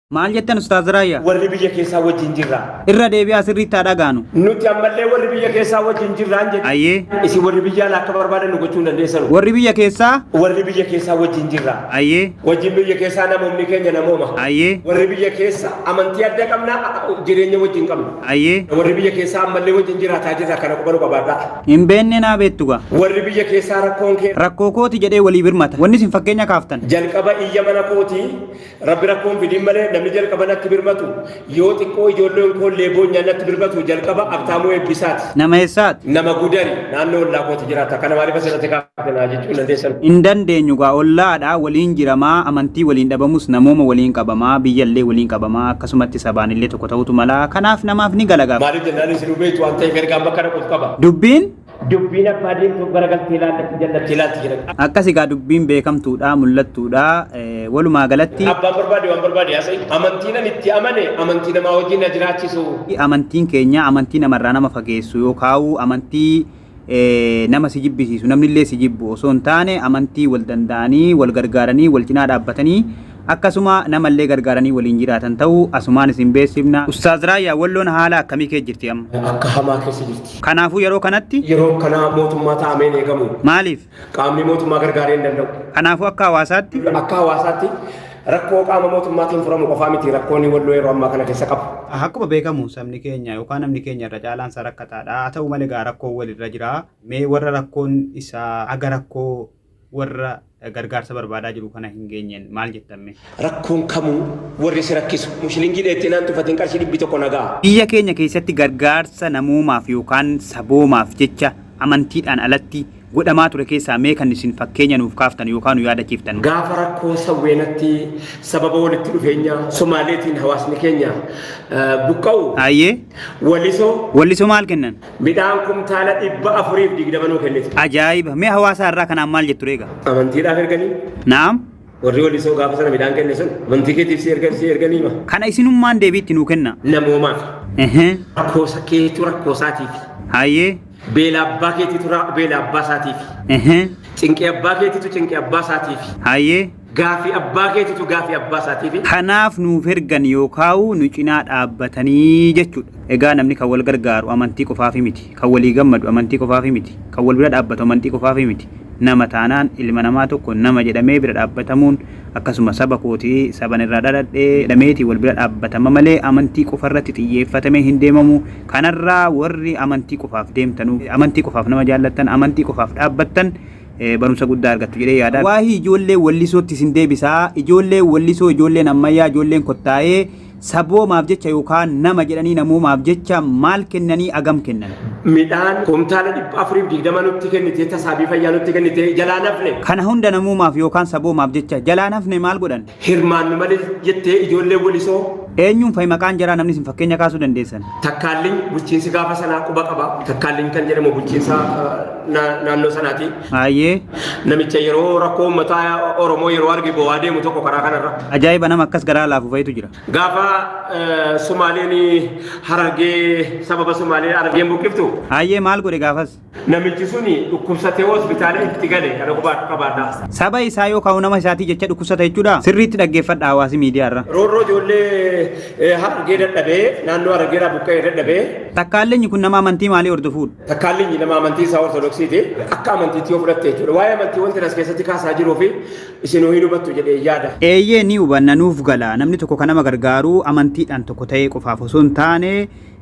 Maal jettan Ustaaz Raayyaa? Warri biyya keessaa wajjin jirra. Irra deebi'aa sirriitti haa dhagaanu. Nuti ammallee warri biyya keessaa wajjin jirraan jedhe. Ayyee. Isin warri biyyaa akka barbaadan nu gochuu dandeessan. Warri biyya keessaa? Warri biyya keessaa wajjin jirra. Ayyee. Wajjin biyya keessaa namoonni keenya namooma. Ayyee. Warri biyya keessaa amantii adda qabna jireenya wajjin qabna. Ayyee. Warri biyya keessaa ammallee wajjin jiraataa jirra kana qubaru qabaadha. Hin beenne naa beettuga. Warri biyya keessaa rakkoon kee. Rakkoo kooti jedhee walii birmata. Wanni isin fakkeenya kaaftan. Jalqaba iyya mana kooti rabbi rakkoon fidin malee namni jalqaba natti birmatu yoo xiqqoo ijoolleen koo leeboo nyaannatti birmatu jalqaba abtaamuu eebbisaati. Nama eessaati? Nama gudari naannoo ollaa kooti jiraata kana maaliif asirratti kaaftanaa jechuun dandeessan. Hin dandeenyu gaa ollaadhaa waliin jiramaa amantii waliin dhabamus namooma waliin qabamaa biyyallee waliin qabamaa akkasumatti sabaanillee tokko ta'utu mala kanaaf namaaf ni galagaa. Maaliif jennaan isin hubeetu waan ta'eef ergaan bakka dhaquuf qaba. Dubbiin? Dubbiin abbaa deemtu garagaltee ilaallatti jallatti ilaalti jedhama. Akkasii gaa dubbiin beekamtuudha mul'attuudha walumaa galatti. Abbaan barbaade waan barbaade haasa'e amantiin ani itti amane amantii namaa wajjin na jiraachisu. Amantiin keenya amantii namarraa nama fageessu yookaan amantii nama si jibbisiisu namnillee si jibbu osoo hin taane amantii wal danda'anii wal gargaaranii wal cinaa dhaabbatanii akkasuma namallee gargaaranii waliin jiraatan ta'uu asumaan isin beeksifna. Ustaaz Raayyaa walloon haala akkamii kee jirti amma? Akka hamaa keessa jirti. Kanaafuu yeroo kanatti? Yeroo kana mootummaa taa'ameen eegamu. Maaliif? Qaamni mootummaa gargaaree hin danda'u. Kanaafuu akka hawaasaatti? Akka hawaasaatti rakkoo qaama mootummaatiin furamu qofaa miti rakkoonni walloo yeroo ammaa kana keessa qabu. Akkuma beekamu sabni keenya yookaan namni keenya irra caalaan isaa rakkataadha. Haa ta'u malee gaa rakkoon walirra jira. Mee warra rakkoon isaa aga rakkoo warra gargaarsa barbaadaa jiru kana hin geenyeen maal jettame? Rakkoon kamuu warri si rakkisu mushilingii dheettee naan tufateen qarshii 100 nagaa. Biyya keenya keessatti gargaarsa namoomaaf yookaan saboomaaf jecha amantiidhaan alatti godhamaa ture keessaa mee kan isin fakkeenya nuuf kaaftan yookaan nu yaadachiiftan? Gaafa rakkoo sawweenatti sababa walitti dhufeenya Somaaleetiin hawaasni keenya buqqa'u. Ayyee. Wallisoo maal kennan? Midhaan kumtaala 420 nuu kennite. Ajaa'iba! Mee hawaasa irraa kanaan maal jettu reega? Amantiidhaaf erganii. Naam. Warri wallisoo gaafa sana midhaan kenne sun amantii keetiif si erganii ma. Kana isinummaan deebiitti nuu kenna? Namoomaaf. Rakkoosa keetu rakkoosaatiif. Ayyee. Beela abbaa keetitu beela abbaa isaatiif. Cinqii abbaa keetitu cinqii abbaa isaatiif. Ayyee. Gaafii abbaa keetitu gaafii abbaa isaatiif. Kanaaf nuuf ergan yookaan nu cinaa dhaabbatanii jechuudha. Egaa namni kan wal gargaaru amantii qofaafi miti. Kan walii gammadu amantii qofaafi miti. Kan wal bira dhaabbatu amantii qofaafi miti. Nama taanaan ilma namaa tokko nama jedhamee bira dhaabbatamuun akkasuma saba kootii saban irraa dhaladhee dhameetii wal bira dhaabbatama malee amantii qofarratti xiyyeeffatamee hin deemamu. Kanarraa warri amantii qofaaf deemtanuu amantii qofaaf nama jaallattan amantii qofaaf dhaabbattan barumsa guddaa argattu jedhee yaada. Waa'ee ijoollee wallisootti isin deebisaa ijoollee wallisoo ijoolleen ammayyaa ijoolleen kottaa'ee saboomaaf jecha yookaan nama jedhanii namoomaaf jecha maal kennanii agam kennan? Midhaan kumtaala 420 nutti kennite tasaabii fayyaa nutti kennite jalaa nafne. Kana hunda namoomaaf yookaan saboomaaf jecha jalaa nafne maal godhan? Hirmaannu malee jettee ijoollee wallisoo. Eenyuun fa'i maqaan jaraa namni isin fakkeenya kaasuu dandeessan? Takkaalliin bulchiinsi gaafa sanaa quba qaba. Takkaalliin kan jedhamu bulchiinsa naannoo sanaati. Ayyee. Namicha yeroo rakkoo uummataa Oromoo yeroo arge bo'aa deemu tokko karaa kanarra. Ajaa'iba nama akkas garaa laafu fa'itu jira. Gaafa Somaaleen Harargee sababa Somaaleen Harargeen buqqiftu. Ayyee maal godhe gaafas? Namichi suni dhukkubsatee hospitaala itti gale kana qabaadha. Saba isaa yookaan nama isaatii jecha dhukkubsata jechuudha. Sirriitti dhaggeeffadha hawaasi miidiyaarra. Roorroo ijoollee Harargee dadhabee naannoo Harargeedhaa buqqa'ee dadhabee. Takkaallinyi kun nama amantii maalii hordofuudha? Takkaallinyi nama amantii isaa ortodoksiiti. Akka amantiitti yoo fudhatte jechuudha. Waa'ee amantii wanti as keessatti kaasaa jiruu fi isinuu hin hubattu jedhee yaada. Eeyyee ni hubanna nuuf gala namni tokko kan nama gargaaru amantiidhaan tokko ta'ee qofaaf osoo hin taane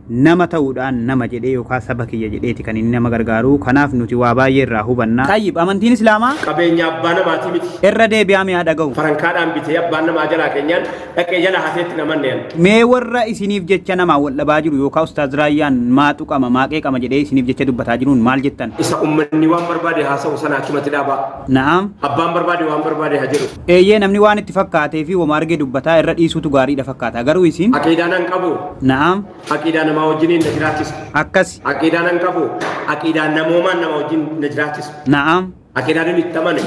nama ta'uudhaan nama jedhee yookaan saba kiyya jedheeti kan inni nama gargaaru kanaaf nuti waa baay'ee irraa hubanna. Tayyib amantiin islaamaa? Qabeenya abbaa namaatii miti. Irra deebi'aa mi'a dhaga'u. Farankaadhaan bitee abbaan namaa jalaa keenyaan dhaqee jala hateetti namanneen. Mee warra isiniif jecha namaa wal dhabaa jiru yookaan Ustaaz Raayyaan maatu qama maaqee qama jedhee isiniif jecha dubbataa jiruun maal jettan? Isa uummanni waan barbaade haasa'u sana achumatti dhaabaa. Na'am. Abbaan barbaade waan barbaade haa jedhu. Eeyyee namni waan itti fakkaatee fi wama argee dubbataa irra dhiisuutu gaariidha fakkaata garuu isin. Aqiidaan an qabu. Na'am. Aqiidaan namaa wajjiniin na jiraachisu. Akkas. Aqiidaan an qabu. Aqiidaan namoomaan nama wajjin na jiraachisu. Na'am. Aqiidaan inni itti amane.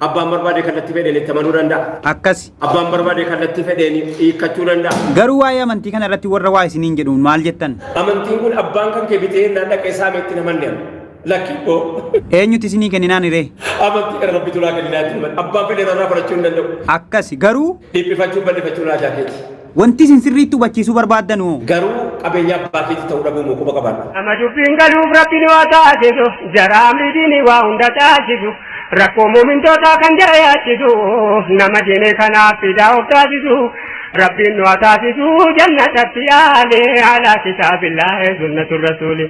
Abbaan barbaade kallattii fedheen itti amanuu danda'a. Akkas. Abbaan barbaade kallattii fedheen hiikkachuu danda'a. Garuu waa'ee amantii kana irratti warra waa isiniin jedhuun maal jettan? Amantiin kun abbaan kan kee bitee naan dhaqee saameetti namanne. Lakkii eenyuti isinii kenninaan hiree? Amantii irra rabbitu laa kenninaa jiru. Abbaan fedheen irraa fudhachuu hin danda'u. Akkasi garuu dhiphifachuun bal'ifachuu laa jaakeeti. wanti isin sirriitti hubachiisuu barbaaddan garuu qabeenya abbaa keetti ta'uu dhabuu quba qaban. Nama dubbiin galuuf rabbiin waa taasisu jaraa miidhiin waa hunda taasisu rakkoo muumintoota kan jara yaachisu nama diinee kanaaf fidaa of taasisu rabbiin waa taasisu jannatatti yaale ala kitaabillahi sunnatur rasuuli.